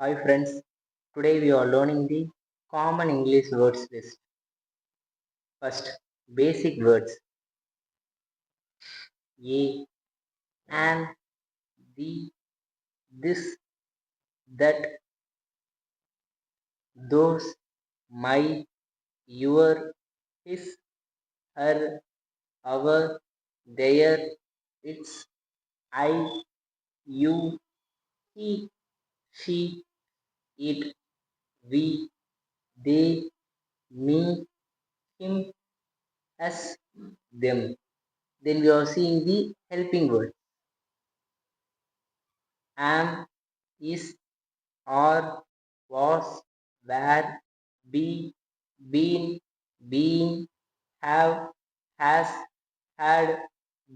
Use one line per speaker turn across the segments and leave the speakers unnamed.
Hi friends, today we are learning the common English words list. First, basic words: a, and, the, this, that, those, my, your, his, her, our, their, its, I, you, he, she, it, we, they, me, him, us, them. Then we are seeing the helping word: am, is, are, was, were, be, been, being, have, has, had,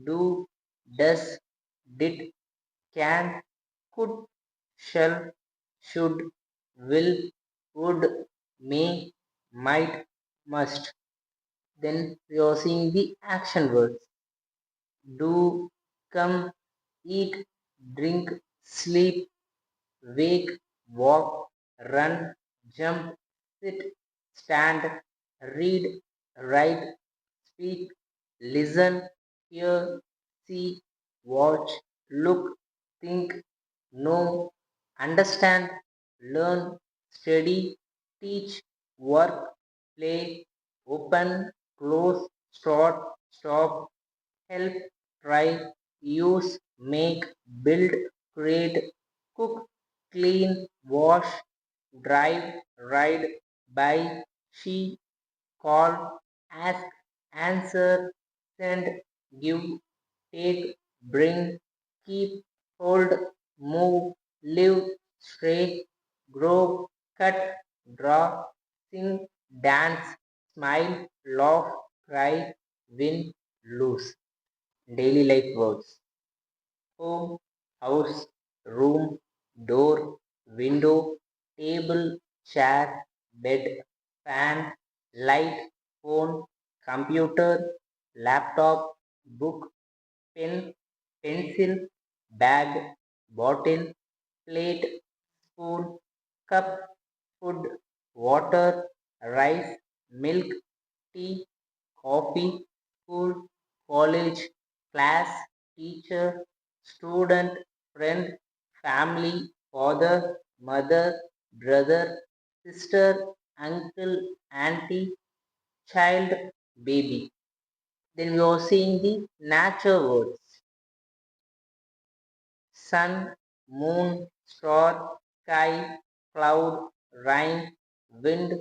do, does, did, can, could, shall, should, will, would, may, might, must. Then we are seeing the action words: do, come, eat, drink, sleep, wake, walk, run, jump, sit, stand, read, write, speak, listen, hear, see, watch, look, think, know, understand, learn, study, teach, work, play, open, close, start, stop, help, try, use, make, build, create, cook, clean, wash, drive, ride, buy, see, call, ask, answer, send, give, take, bring, keep, hold, move, live, stray, grow, cut, draw, sing, dance, smile, laugh, cry, win, lose. Daily life words: home, house, room, door, window, table, chair, bed, fan, light, phone, computer, laptop, book, pen, pencil, bag, bottle, plate, spoon, cup, food, water, rice, milk, tea, coffee, school, college, class, teacher, student, friend, family, father, mother, brother, sister, uncle, auntie, child, baby. Then we are seeing the nature words: sun, moon, star, sky, cloud, rain, wind,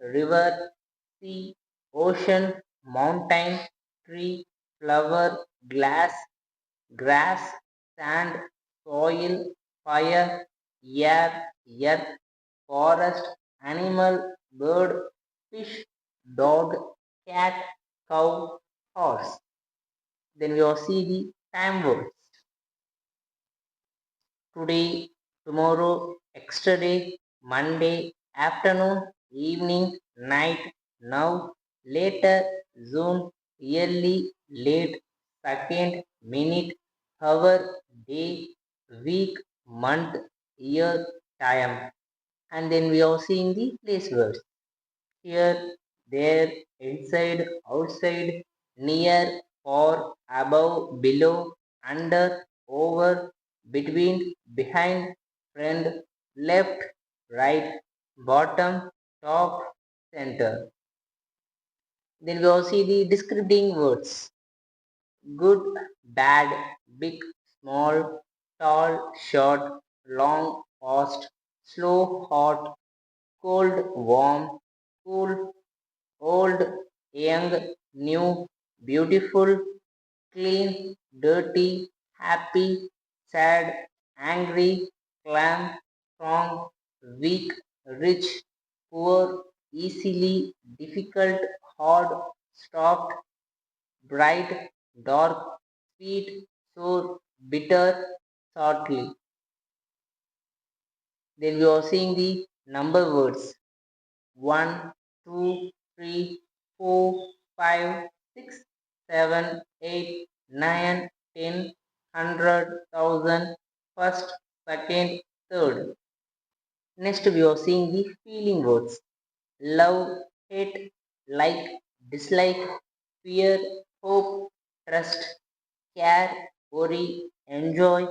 river, sea, ocean, mountain, tree, flower, glass, grass, sand, soil, fire, air, earth, forest, animal, bird, fish, dog, cat, cow, horse. Then we all see the time words: today, tomorrow, yesterday, Monday, afternoon, evening, night, now, later, soon, early, late, second, minute, hour, day, week, month, year, time. And then we are seeing the place words: here, there, inside, outside, near, far, above, below, under, over, between, behind, friend, left, right, bottom, top, center. Then we all see the describing words: good, bad, big, small, tall, short, long, fast, slow, hot, cold, warm, cool, old, young, new, beautiful, clean, dirty, happy, sad, angry, calm, strong, weak, rich, poor, easily, difficult, hard, soft, bright, dark, sweet, sour, bitter, salty. Then we are seeing the number words: 1, 2, 3, 4, 5, 6, 7, 8, 9, 10, 100, 1000, first, second, third. Next, we are seeing the feeling words: love, hate, like, dislike, fear, hope, trust, care, worry, enjoy,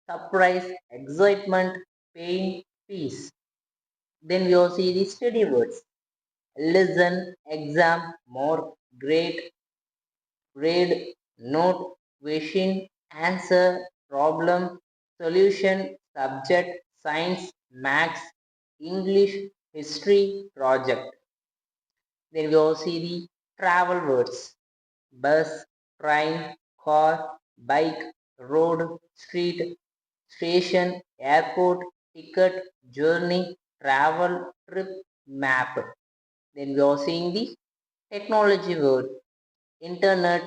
surprise, excitement, pain, peace. Then we also see the study words: listen, exam, more, great, grade, note, question, answer, problem, solution, subject, science, maths, English, history, project. Then we also see the travel words: bus, train, car, bike, road, street, station, airport, ticket, journey, travel, trip, map. Then we are seeing the technology word: internet,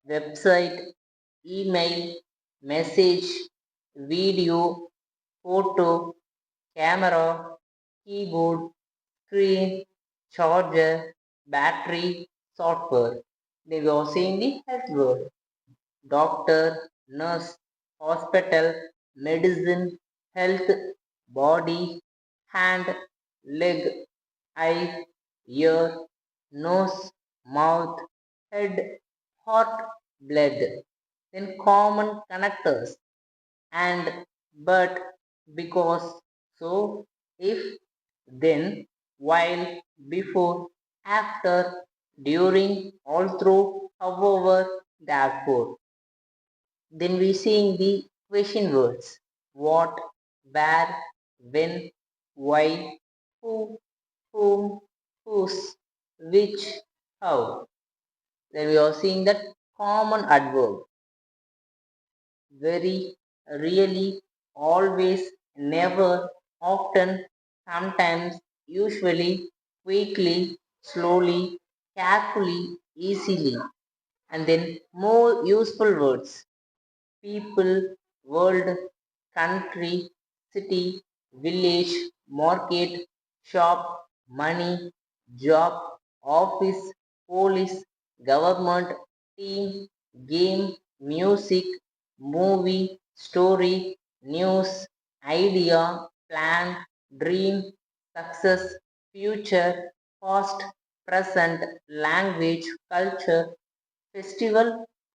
website, email, message, video, photo, camera, keyboard, screen, charger, battery, software. They were seeing the health word: doctor, nurse, hospital, medicine, health, body, hand, leg, eye, ear, nose, mouth, head, heart, blood. Then common connectors: and, but, because, so, if, then, while, before, after, during, all through, however, therefore. Then we seeing the question words: what, where, when, why, who, whom, whose, which, how. Then we are seeing that common adverb: very, really, always, never, often, sometimes, usually, quickly, slowly, carefully, easily. And then more useful words: people, world, country, city, village, market, shop, money, job, office, police, government, team, game, music, movie, story, news, idea, plan, dream, success, future, past, present, language, culture, festival,